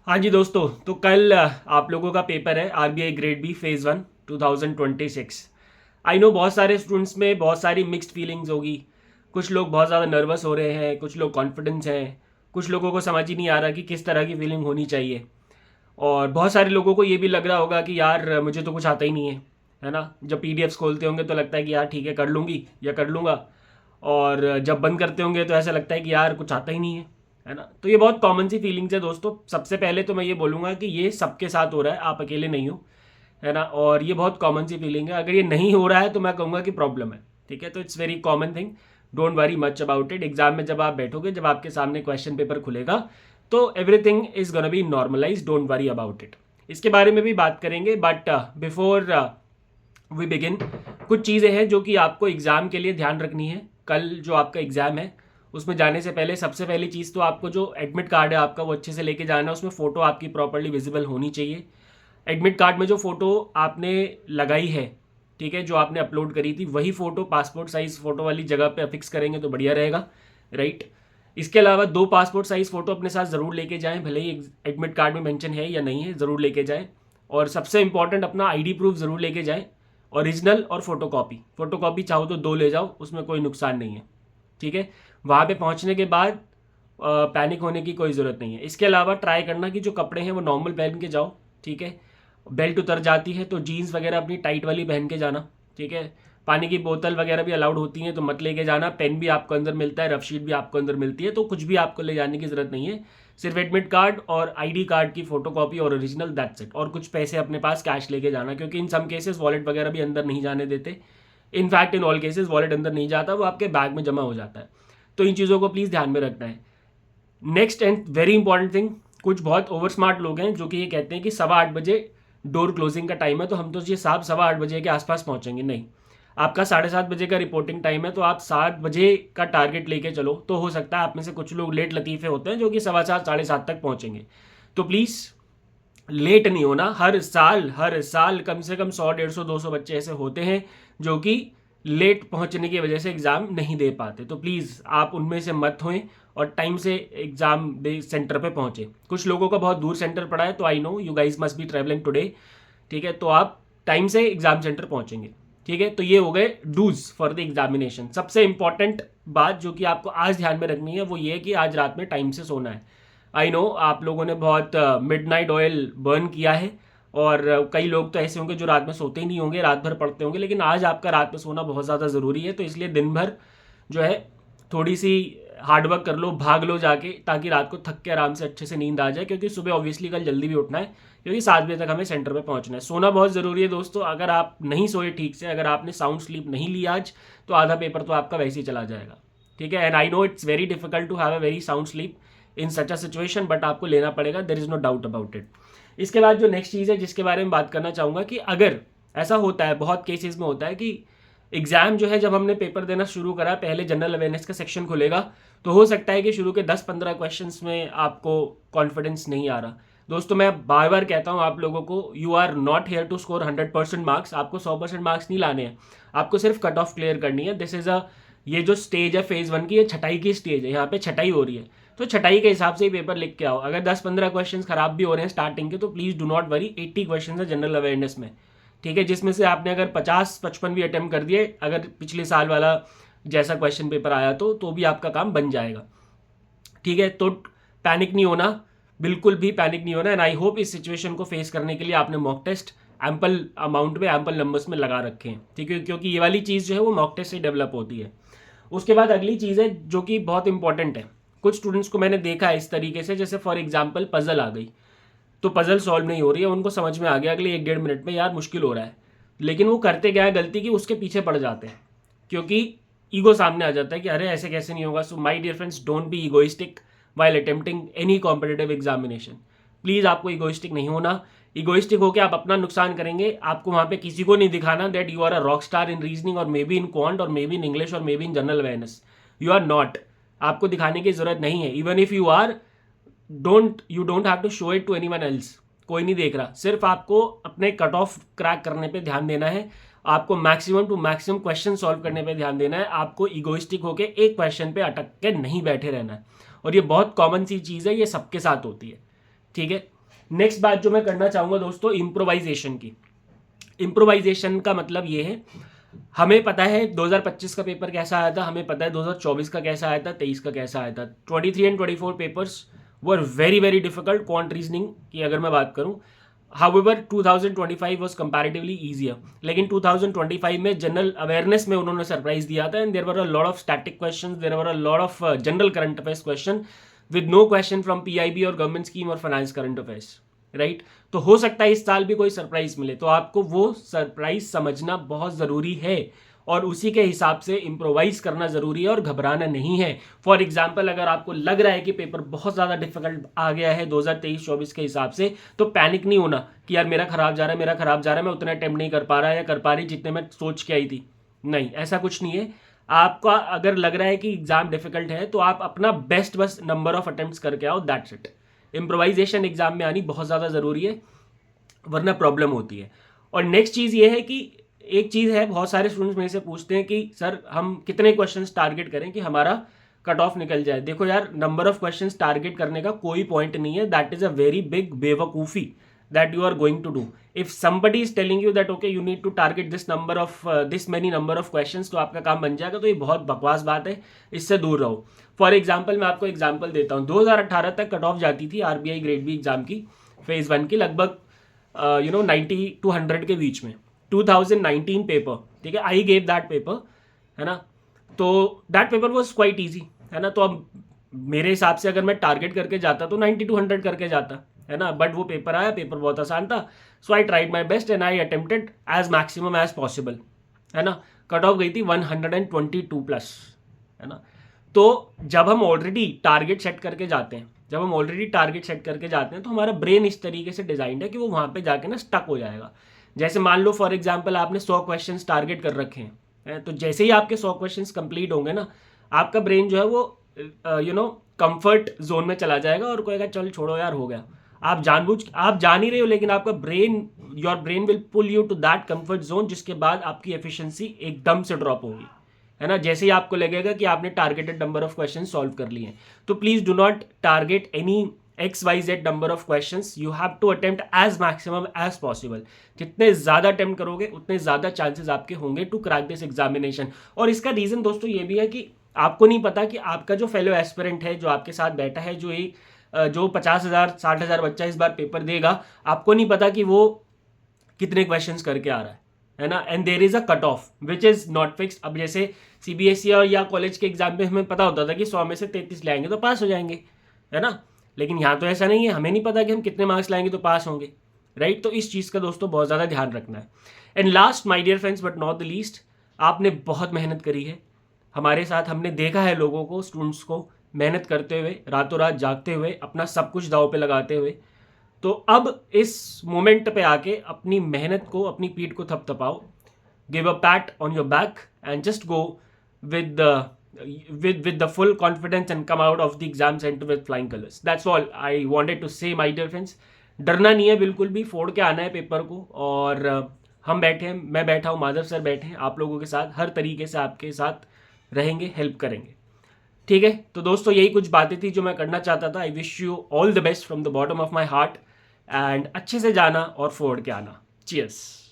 हाँ जी दोस्तों, तो कल आप लोगों का पेपर है RBI grade B phase 1 2026। I know बहुत सारे स्टूडेंट्स में बहुत सारी मिक्स्ड फीलिंग्स होगी। कुछ लोग बहुत ज़्यादा नर्वस हो रहे हैं, कुछ लोग कॉन्फिडेंस हैं, कुछ लोगों को समझ ही नहीं आ रहा कि किस तरह की फीलिंग होनी चाहिए। और बहुत सारे लोगों को ये भी लग रहा होगा कि यार मुझे तो कुछ आता ही नहीं है ना। जब पीडीएफ्स खोलते होंगे तो लगता है कि यार ठीक है कर लूँगी या कर लूँगा, और जब बंद करते होंगे तो ऐसा लगता है कि यार कुछ आता ही नहीं है ना। तो ये बहुत कॉमन सी फीलिंग्स है दोस्तों। सबसे पहले तो मैं ये बोलूँगा कि ये सबके साथ हो रहा है, आप अकेले नहीं हो, है ना। और ये बहुत कॉमन सी फीलिंग है। अगर ये नहीं हो रहा है तो मैं कहूँगा कि प्रॉब्लम है, ठीक है। तो it's very common thing, don't worry much about it. Exam में जब आप बैठोगे, जब आपके सामने क्वेश्चन पेपर खुलेगा, तो everything is gonna be normalize, don't worry about it. इसके बारे में भी बात करेंगे, बट बिफोर वी बिगिन, कुछ चीज़ें हैं जो कि आपको एग्ज़ाम के लिए ध्यान रखनी है। कल जो आपका एग्ज़ाम है उसमें जाने से पहले सबसे पहली चीज़ तो आपको जो एडमिट कार्ड है आपका वो अच्छे से लेके जाना है। उसमें फ़ोटो आपकी प्रॉपर्ली विजिबल होनी चाहिए। एडमिट कार्ड में जो फ़ोटो आपने लगाई है, ठीक है, जो आपने अपलोड करी थी, वही फ़ोटो पासपोर्ट साइज़ फ़ोटो वाली जगह पे अफिक्स करेंगे तो बढ़िया रहेगा, राइट। इसके अलावा 2 पासपोर्ट साइज़ फ़ोटो अपने साथ ज़रूर लेके जाएं, भले ही एडमिट कार्ड में मेंशन है या नहीं है, ज़रूर लेके जाएं। और सबसे इंपॉर्टेंट, अपना आईडी प्रूफ ज़रूर लेके जाएं, ओरिजिनल और फोटोकॉपी। फोटोकॉपी चाहो तो 2 ले जाओ, उसमें कोई नुकसान नहीं है, ठीक है। वहाँ पे पहुँचने के बाद पैनिक होने की कोई ज़रूरत नहीं है। इसके अलावा ट्राई करना कि जो कपड़े हैं वो नॉर्मल पहन के जाओ, ठीक है। बेल्ट उतर जाती है तो जीन्स वगैरह अपनी टाइट वाली पहन के जाना, ठीक है। पानी की बोतल वगैरह भी अलाउड होती हैं तो मत लेके जाना। पेन भी आपको अंदर मिलता है, रफ शीट भी आपको अंदर मिलती है, तो कुछ भी आपको ले जाने की ज़रूरत नहीं है। सिर्फ एडमिट कार्ड और आईडी कार्ड की फोटोकॉपी और ओरिजिनल, दैट्स इट। और कुछ पैसे अपने पास कैश लेके जाना, क्योंकि इन सम केसेस वॉलेट वगैरह भी अंदर नहीं जाने देते। In fact in all cases wallet अंदर नहीं जाता, वो आपके बैग में जमा हो जाता है। तो इन चीज़ों को प्लीज़ ध्यान में रखना है। Next and very important thing, कुछ बहुत ओवर स्मार्ट लोग हैं जो कि ये कहते हैं कि 8:15 डोर क्लोजिंग का टाइम है, तो हम तो ये साहब 8:15 के आसपास पहुंचेंगे। नहीं, आपका 7:30 का रिपोर्टिंग टाइम है, तो आप 7 बजे का टारगेट लेके चलो। तो हो सकता है आप में से कुछ लोग लेट लतीफ़े होते हैं जो कि 7:15 7:30 तक पहुंचेंगे। तो प्लीज़ लेट नहीं होना। हर साल कम से कम 100 150 200 बच्चे ऐसे होते हैं जो कि लेट पहुंचने की वजह से एग्ज़ाम नहीं दे पाते। तो प्लीज़ आप उनमें से मत होएं और टाइम से एग्ज़ाम दे सेंटर पे पहुंचे। कुछ लोगों का बहुत दूर सेंटर पड़ा है, तो I know you guys must be travelling today, ठीक है। तो आप टाइम से एग्ज़ाम सेंटर पहुंचेंगे, ठीक है। तो ये हो गए डूज फॉर द एग्जामिनेशन। सबसे इंपॉर्टेंट बात जो कि आपको आज ध्यान में रखनी है वो ये है कि आज रात में टाइम से सोना है। आई नो आप लोगों ने बहुत मिडनाइट ऑयल बर्न किया है, और कई लोग तो ऐसे होंगे जो रात में सोते ही नहीं होंगे, रात भर पढ़ते होंगे, लेकिन आज आपका रात में सोना बहुत ज़्यादा ज़रूरी है। तो इसलिए दिन भर जो है थोड़ी सी हार्डवर्क कर लो, भाग लो जाके, ताकि रात को थक के आराम से अच्छे से नींद आ जाए, क्योंकि सुबह ऑब्वियसली कल जल्दी भी उठना है, क्योंकि 7 बजे तक हमें सेंटर पे पहुंचना है। सोना बहुत ज़रूरी है दोस्तों। अगर आप नहीं सोए ठीक से, अगर आपने साउंड स्लीप नहीं ली आज, तो आधा पेपर तो आपका वैसे ही चला जाएगा, ठीक है। And I know it's very difficult to have a very sound sleep in such a situation, but आपको लेना पड़ेगा, there is no doubt about it. इसके बाद जो नेक्स्ट चीज़ है जिसके बारे में बात करना चाहूँगा, कि अगर ऐसा होता है, बहुत केसेस में होता है कि एग्ज़ाम जो है, जब हमने पेपर देना शुरू करा, पहले जनरल अवेयरनेस का सेक्शन खुलेगा, तो हो सकता है कि शुरू के 10-15 क्वेश्चंस में आपको कॉन्फिडेंस नहीं आ रहा। दोस्तों मैं बार बार कहता हूँ आप लोगों को, you are not here to score 100% marks. आपको 100% मार्क्स नहीं लाने हैं, आपको सिर्फ कट ऑफ क्लियर करनी है। दिस इज़ अ, ये जो स्टेज है फेज़ 1 की, ये छटाई की स्टेज है, यहाँ पे छटाई हो रही है। तो छटाई के हिसाब से ही पेपर लिख के आओ। अगर 10-15 क्वेश्चन खराब भी हो रहे हैं स्टार्टिंग के, तो please do not worry, 80 question है जनरल अवेयरनेस में, ठीक है। जिसमें से आपने अगर 50-55 भी अटेम्प्ट कर दिए, अगर पिछले साल वाला जैसा क्वेश्चन पेपर आया तो भी आपका काम बन जाएगा, ठीक है। तो पैनिक नहीं होना, बिल्कुल भी पैनिक नहीं होना। एंड आई होप इस सिचुएशन को फेस करने के लिए आपने मॉक टेस्ट एम्पल अमाउंट में, एम्पल नंबर्स में लगा रखे हैं, ठीक है, क्योंकि ये वाली चीज़ जो है वो मॉक टेस्ट से डेवलप होती है। उसके बाद अगली चीज़ है जो कि बहुत इंपॉर्टेंट है। कुछ स्टूडेंट्स को मैंने देखा है इस तरीके से, जैसे फॉर एग्जाम्पल पजल आ गई, तो पजल सॉल्व नहीं हो रही है, उनको समझ में आ गया अगले 1-1.5 मिनट में यार मुश्किल हो रहा है, लेकिन वो करते क्या है गलती की, उसके पीछे पड़ जाते हैं, क्योंकि ईगो सामने आ जाता है कि अरे ऐसे कैसे नहीं होगा। So my dear friends, don't be egoistic while attempting any competitive examination. Please आपको ईगोइस्टिक नहीं होना। ईगोइस्टिक होकर आप अपना नुकसान करेंगे। आपको वहाँ पे किसी को नहीं दिखाना that you are a rock star in reasoning, और मे बी इन क्वांट, और मे बी इन इंग्लिश, और may be in general awareness. You are not, आपको दिखाने की जरूरत नहीं है। Even if you are, you don't have to show it to anyone else. कोई नहीं देख रहा, सिर्फ आपको अपने कट ऑफ क्रैक करने पे ध्यान देना है। आपको maximum to maximum question solve करने पे ध्यान देना है। आपको इगोइस्टिक होके एक क्वेश्चन पे अटक के नहीं बैठे रहना है। और ये बहुत कॉमन सी चीज़ है, ये सबके साथ होती है, ठीक है। नेक्स्ट बात जो मैं करना चाहूँगा दोस्तों, इम्प्रोवाइजेशन की। इम्प्रोवाइजेशन का मतलब ये है, हमें पता है 2025 का पेपर कैसा आया था, हमें पता है 2024 का कैसा आया था, 23 का कैसा आया था। 23 and 24 papers were very very difficult. Quant reasoning की अगर मैं बात करूं, हाउएवर 2025 वाज कंपैरेटिवली ईजियर, लेकिन 2025 में जनरल अवेयरनेस में उन्होंने सरप्राइज दिया था, and there were a lot of static questions, there were a lot of general current affairs question with no question from PIB और गवर्नमेंट स्कीम और finance current affairs, right. तो हो सकता है इस साल भी कोई सरप्राइज मिले, तो आपको वो सरप्राइज समझना बहुत ज़रूरी है और उसी के हिसाब से इम्प्रोवाइज करना ज़रूरी है और घबराना नहीं है। फॉर एग्जाम्पल, अगर आपको लग रहा है कि पेपर बहुत ज़्यादा डिफिकल्ट आ गया है 2023-24 के हिसाब से, तो पैनिक नहीं होना कि यार मेरा खराब जा रहा है, मेरा खराब जा रहा है, मैं उतना अटेम्प्ट नहीं कर पा रहा या कर पा रही जितने मैं सोच के आई थी। नहीं, ऐसा कुछ नहीं है। आपका अगर लग रहा है कि एग्जाम डिफिकल्ट है तो आप अपना बेस्ट बस नंबर ऑफ अटेम्प्ट्स करके आओ, दैट्स इट। इम्प्रोवाइजेशन एग्जाम में आनी बहुत ज़्यादा ज़रूरी है, वरना प्रॉब्लम होती है। और नेक्स्ट चीज़ ये है कि एक चीज़ है, बहुत सारे स्टूडेंट्स मेरे से पूछते हैं कि सर हम कितने क्वेश्चंस टारगेट करें कि हमारा कट ऑफ निकल जाए। देखो यार, नंबर ऑफ क्वेश्चंस टारगेट करने का कोई पॉइंट नहीं है, that is a very big बेवकूफ़ी that you are going to do. If somebody is telling you that okay you need to target this number of this many number of questions, तो आपका काम बन जाएगा, तो ये बहुत बकवास बात है, इससे दूर रहो। फॉर एग्जाम्पल, मैं आपको एग्जाम्पल देता हूँ, 2018 तक कट ऑफ जाती थी आरबीआई ग्रेड बी एग्जाम की फेज 1 की लगभग 90 to 100 के बीच में। 2019 पेपर, ठीक है, आई गेव दैट पेपर, है ना, तो that paper was quite easy, है ना। तो अब मेरे हिसाब से अगर मैं टारगेट करके जाता तो 90 to 100 करके जाता, है ना, बट वो पेपर आया, पेपर बहुत आसान था, so I tried my best and I attempted as maximum as possible, है ना। कट ऑफ गई थी 122 प्लस, है ना। तो जब हम ऑलरेडी टारगेट सेट करके जाते हैं, तो हमारा ब्रेन इस तरीके से डिजाइंड है कि वो वहाँ पे जाके ना स्टक हो जाएगा। जैसे मान लो फॉर एग्जाम्पल आपने 100 क्वेश्चन टारगेट कर रखे हैं, तो जैसे ही आपके 100 क्वेश्चन कंप्लीट होंगे ना, आपका ब्रेन जो है वो कंफर्ट जोन में चला जाएगा और कहेगा चल छोड़ो यार, हो गया। आप जान ही रहे हो, लेकिन आपका your brain will pull you to that comfort zone, जिसके बाद आपकी एफिशिएंसी एकदम से ड्रॉप होगी, है ना, जैसे ही आपको लगेगा कि आपने targeted number of question solve कर लिए हैं। तो please do not target any XYZ number of questions, you have to attempt as maximum as possible. जितने ज्यादा अटेम्प्ट करोगे उतने ज्यादा चांसेस आपके होंगे टू क्रैक दिस एग्जामिनेशन। और इसका रीजन दोस्तों ये भी है कि आपको नहीं पता कि आपका जो फेलो एस्पिरेंट है, जो आपके साथ बैठा है, जो 50,000 60,000 बच्चा इस बार पेपर देगा, आपको नहीं पता कि वो कितने क्वेश्चंस करके आ रहा है ना। And there is a cut off which is not fixed. अब जैसे CBSE और या कॉलेज के एग्जाम में हमें पता होता था कि 100 में से 33 लाएंगे तो पास हो जाएंगे, है ना, लेकिन यहाँ तो ऐसा नहीं है, हमें नहीं पता कि हम कितने मार्क्स लाएंगे तो पास होंगे, राइट। तो इस चीज़ का दोस्तों बहुत ज़्यादा ध्यान रखना है। And last my dear friends but not the least, आपने बहुत मेहनत करी है हमारे साथ, हमने देखा है लोगों को, स्टूडेंट्स को मेहनत करते हुए, रातों रात जागते हुए, अपना सब कुछ दांव पे लगाते हुए। तो अब इस मोमेंट पे आके अपनी मेहनत को, अपनी पीठ को थपथपाओ, give a pat on your back and just go with the full confidence and come out of the exam center with flying colors. That's all I wanted to say my dear friends. डरना नहीं है बिल्कुल भी, फोड़ के आना है paper को। और हम बैठे हैं, मैं बैठा हूँ, माधव सर बैठे हैं आप लोगों के साथ, हर तरीके से आपके साथ रहेंगे, हेल्प करेंगे, ठीक है। तो दोस्तों यही कुछ बातें थी जो मैं करना चाहता था। I wish you all the best from the bottom of my heart, and अच्छे से जाना और फोड़ के आना। चीयर्स।